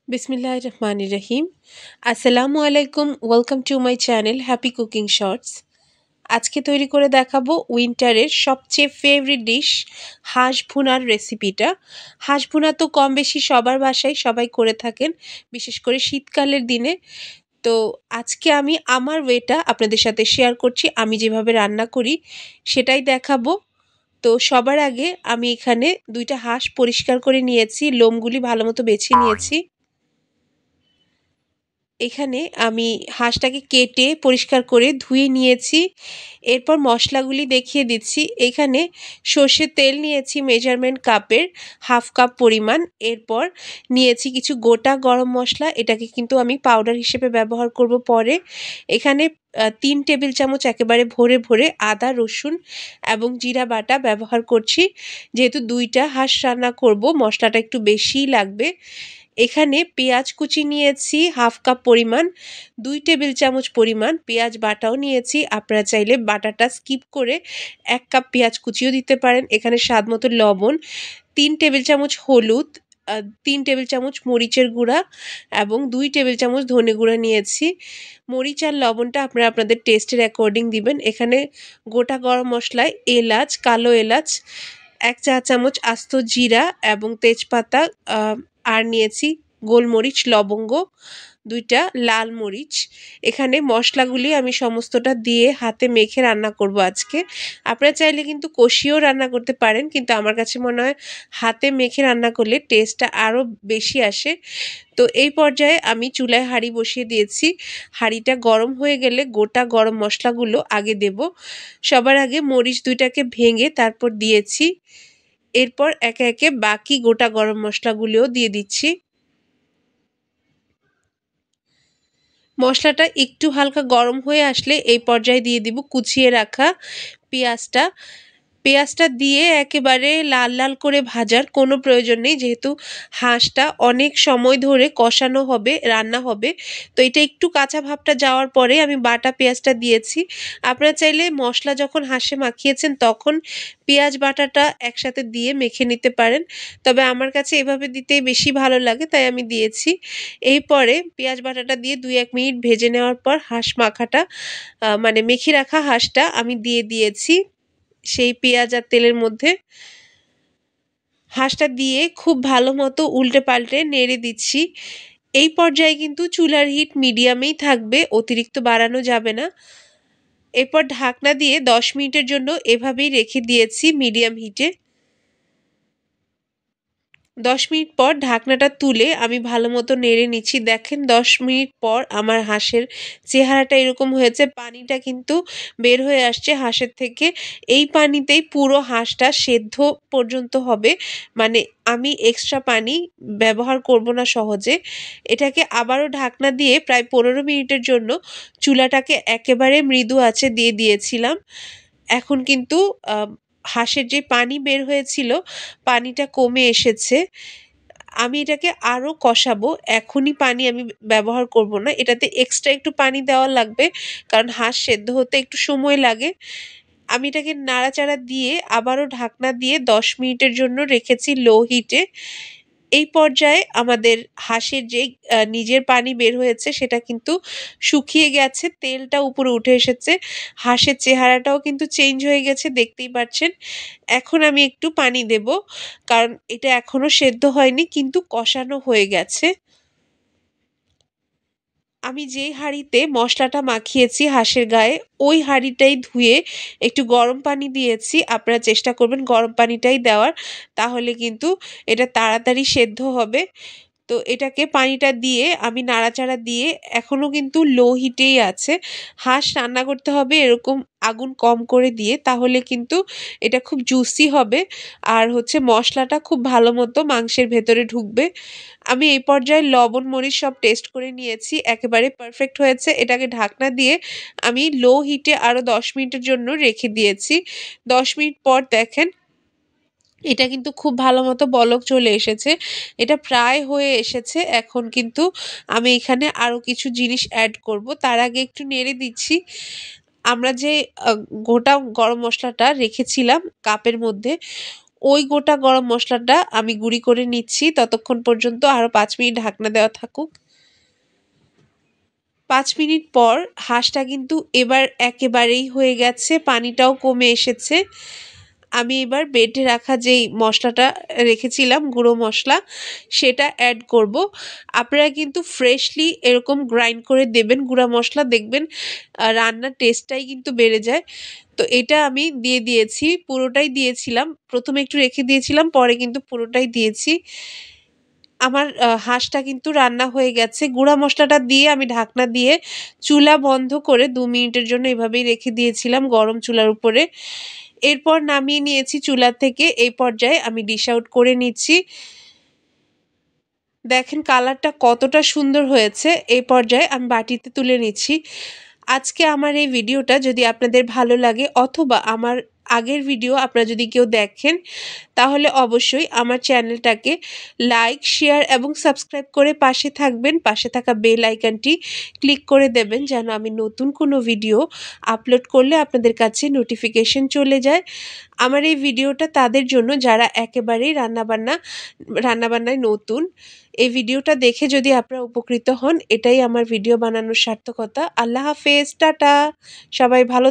बिस्मिल्लाहिर्रहमानिर्रहीम। আসসালামু আলাইকুম, welcome to my channel happy cooking shorts. আজকে তৈরি করে দেখাবো উইন্টারের সবচেয়ে ফেভারিট ডিশ হাঁস ভুনার রেসিপিটা। হাঁস ভুনা তো কম বেশি সবার বাসায় সবাই করে থাকেন, বিশেষ করে শীতকালের দিনে। তো আজকে আমি আমার ওয়েটা আপনাদের সাথে শেয়ার করছি, আমি যেভাবে রান্না করি সেটাই দেখাবো। তো সবার আগে আমি এখানে দুইটা হাঁস পরিষ্কার করে নিয়েছি, লোমগুলি ভালো মতো বেছে নিয়েছি। এখানে আমি হাঁসটাকে কেটে পরিষ্কার করে ধুয়ে নিয়েছি। এরপর মশলাগুলি দেখিয়ে দিচ্ছি। এখানে সর্ষের তেল নিয়েছি মেজারমেন্ট কাপের হাফ কাপ পরিমাণ। এরপর নিয়েছি কিছু গোটা গরম মশলা, এটাকে কিন্তু আমি পাউডার হিসেবে ব্যবহার করব পরে। এখানে 3 টেবিল চামচ একেবারে ভরে ভরে আদা রসুন এবং জিরা বাটা ব্যবহার করছি। যেহেতু দুইটা হাঁস রান্না করব, মশলাটা একটু বেশিই লাগবে। এখানে পেঁয়াজ কুচি নিয়েছি হাফ কাপ পরিমাণ, 2 টেবিল চামচ পরিমাণ পেঁয়াজ বাটাও নিয়েছি। আপনারা চাইলে বাটাটা স্কিপ করে 1 কাপ পেঁয়াজ কুচিও দিতে পারেন। এখানে স্বাদ মতো লবণ, 3 টেবিল চামচ হলুদ, 3 টেবিল চামচ মরিচের গুঁড়া এবং 2 টেবিল চামচ ধনে গুঁড়া নিয়েছি। মরিচ আর লবণটা আপনারা আপনাদের টেস্টের অ্যাকর্ডিং দিবেন। এখানে গোটা গরম মশলায় এলাচ, কালো এলাচ, 1 চা চামচ আস্ত জিরা এবং তেজপাতা, আর নিয়েছি গোলমরিচ, লবঙ্গ, 2টা লাল মরিচ। এখানে মশলাগুলি আমি সমস্তটা দিয়ে হাতে মেখে রান্না করব আজকে। আপনারা চাইলে কিন্তু কষিয়েও রান্না করতে পারেন, কিন্তু আমার কাছে মনে হয় হাতে মেখে রান্না করলে টেস্টটা আরও বেশি আসে। তো এই পর্যায়ে আমি চুলায় হাঁড়ি বসিয়ে দিয়েছি। হাঁড়িটা গরম হয়ে গেলে গোটা গরম মশলাগুলো আগে দেব। সবার আগে মরিচ 2টাকে ভেঙে তারপর দিয়েছি। এরপর একে একে বাকি গোটা গরম মশলাগুলোও দিয়ে দিচ্ছি। মশলাটা একটু হালকা গরম হয়ে আসলে এই পর্যায়ে দিয়ে দিব কুচিয়ে রাখা পেঁয়াজটা। পেঁয়াজটা দিয়ে একেবারে লাল লাল করে ভাজার কোনো প্রয়োজন নেই, যেহেতু হাঁসটা অনেক সময় ধরে কষানো হবে, রান্না হবে। তো এটা একটু কাঁচা ভাবটা যাওয়ার পরে আমি বাটা পেঁয়াজটা দিয়েছি। আপনারা চাইলে মশলা যখন হাঁসে মাখিয়েছেন তখন পেঁয়াজ বাটাটা একসাথে দিয়ে মেখে নিতে পারেন, তবে আমার কাছে এভাবে দিতেই বেশি ভালো লাগে, তাই আমি দিয়েছি। এই পরে পেঁয়াজ বাটাটা দিয়ে 2-1 মিনিট ভেজে নেওয়ার পর হাঁস মাখাটা, মানে মেখে রাখা হাঁসটা আমি দিয়ে দিয়েছি সেই পেঁয়াজ আর তেলের মধ্যে। হাঁসটা দিয়ে খুব ভালো মতো উল্টে পাল্টে নেড়ে দিচ্ছি। এই পর্যায়ে কিন্তু চুলার হিট মিডিয়ামেই থাকবে, অতিরিক্ত বাড়ানো যাবে না। এরপর ঢাকনা দিয়ে 10 মিনিটের জন্য এভাবেই রেখে দিয়েছি মিডিয়াম হিটে। 10 মিনিট পর ঢাকনাটা তুলে আমি ভালো মতো নেড়ে নিচ্ছি। দেখেন 10 মিনিট পর আমার হাঁসের চেহারাটা এরকম হয়েছে, পানিটা কিন্তু বের হয়ে আসছে হাঁসের থেকে। এই পানিতেই পুরো হাঁসটা সেদ্ধ পর্যন্ত হবে, মানে আমি এক্সট্রা পানি ব্যবহার করব না সহজে। এটাকে আবারও ঢাকনা দিয়ে প্রায় 15 মিনিটের জন্য চুলাটাকে একেবারে মৃদু আঁচে দিয়ে দিয়েছিলাম। এখন কিন্তু হাঁসের যে পানি বের হয়েছিল পানিটা কমে এসেছে। আমি এটাকে আরও কষাবো, এখনই পানি আমি ব্যবহার করব না, এটাতে এক্সট্রা একটু পানি দেওয়া লাগবে, কারণ হাঁস সেদ্ধ হতে একটু সময় লাগে। আমি এটাকে নাড়াচাড়া দিয়ে আবারও ঢাকনা দিয়ে 10 মিনিটের জন্য রেখেছি লো হিটে। এই পর্যায়ে আমাদের হাঁসের যে নিজের পানি বের হয়েছে সেটা কিন্তু শুকিয়ে গেছে, তেলটা উপরে উঠে এসেছে, হাঁসের চেহারাটাও কিন্তু চেঞ্জ হয়ে গেছে, দেখতেই পাচ্ছেন। এখন আমি একটু পানি দেব, কারণ এটা এখনো সেদ্ধ হয়নি কিন্তু কষানো হয়ে গেছে। আমি যেই হাঁড়িতে মশলাটা মাখিয়েছি হাঁসের গায়ে, ওই হাঁড়িটাই ধুয়ে একটু গরম পানি দিয়েছি। আপনারা চেষ্টা করবেন গরম পানিটাই দেওয়ার, তাহলে কিন্তু এটা তাড়াতাড়ি সেদ্ধ হবে। তো এটাকে পানিটা দিয়ে আমি নাড়াচাড়া দিয়ে, এখনও কিন্তু লো হিটেই আছে। হাঁস রান্না করতে হবে এরকম আগুন কম করে দিয়ে, তাহলে কিন্তু এটা খুব জুসি হবে আর হচ্ছে মশলাটা খুব ভালো মতো মাংসের ভেতরে ঢুকবে। আমি এই পর্যায়ে লবণ মরিচ সব টেস্ট করে নিয়েছি, একেবারে পারফেক্ট হয়েছে। এটাকে ঢাকনা দিয়ে আমি লো হিটে আরও 10 মিনিটের জন্য রেখে দিয়েছি। 10 মিনিট পর দেখেন এটা কিন্তু খুব ভালো মতো বলক চলে এসেছে, এটা প্রায় হয়ে এসেছে। এখন কিন্তু আমি এখানে আরও কিছু জিনিস অ্যাড করব, তার আগে একটু নেড়ে দিচ্ছি। আমরা যে গোটা গরম মশলাটা রেখেছিলাম কাপের মধ্যে, ওই গোটা গরম মশলাটা আমি গুঁড়ি করে নিচ্ছি। ততক্ষণ পর্যন্ত আরও 5 মিনিট ঢাকনা দেওয়া থাকুক। 5 মিনিট পর হাঁসটা কিন্তু এবার একেবারেই হয়ে গেছে, পানিটাও কমে এসেছে। আমি এবার বেটে রাখা যেই মশলাটা রেখেছিলাম গুঁড়ো মশলা সেটা অ্যাড করব। আপনারা কিন্তু ফ্রেশলি এরকম গ্রাইন্ড করে দেবেন গুঁড়া মশলা, দেখবেন রান্নার টেস্টটাই কিন্তু বেড়ে যায়। তো এটা আমি দিয়ে দিয়েছি, পুরোটাই দিয়েছিলাম। প্রথমে একটু রেখে দিয়েছিলাম, পরে কিন্তু পুরোটাই দিয়েছি। আমার হাঁসটা কিন্তু রান্না হয়ে গেছে। গুঁড়া মশলাটা দিয়ে আমি ঢাকনা দিয়ে চুলা বন্ধ করে 2 মিনিটের জন্য এভাবেই রেখে দিয়েছিলাম গরম চুলার উপরে। এরপর নামিয়ে নিয়েছি চুলা থেকে। এই পর্যায়ে আমি ডিশ আউট করে নিচ্ছি। দেখেন কালারটা কতটা সুন্দর হয়েছে। এই পর্যায়ে আমি বাটিতে তুলে নিচ্ছি। আজকে আমার এই ভিডিওটা যদি আপনাদের ভালো লাগে অথবা আমার আগের ভিডিও আপনারা যদি কেউ দেখেন তাহলে অবশ্যই আমার চ্যানেলটাকে লাইক, শেয়ার এবং সাবস্ক্রাইব করে পাশে থাকবেন। পাশে থাকা বেল আইকনটি ক্লিক করে দেবেন যেন আমি নতুন কোনো ভিডিও আপলোড করলে আপনাদের কাছে নোটিফিকেশন চলে যায়। আমার এই ভিডিওটা তাদের জন্য যারা একেবারেই রান্নাবান্নায় নতুন। এই ভিডিওটা দেখে যদি আপনারা উপকৃত হন, এটাই আমার ভিডিও বানানোর সার্থকতা। আল্লাহ হাফেজ, টাটা। সবাই ভালো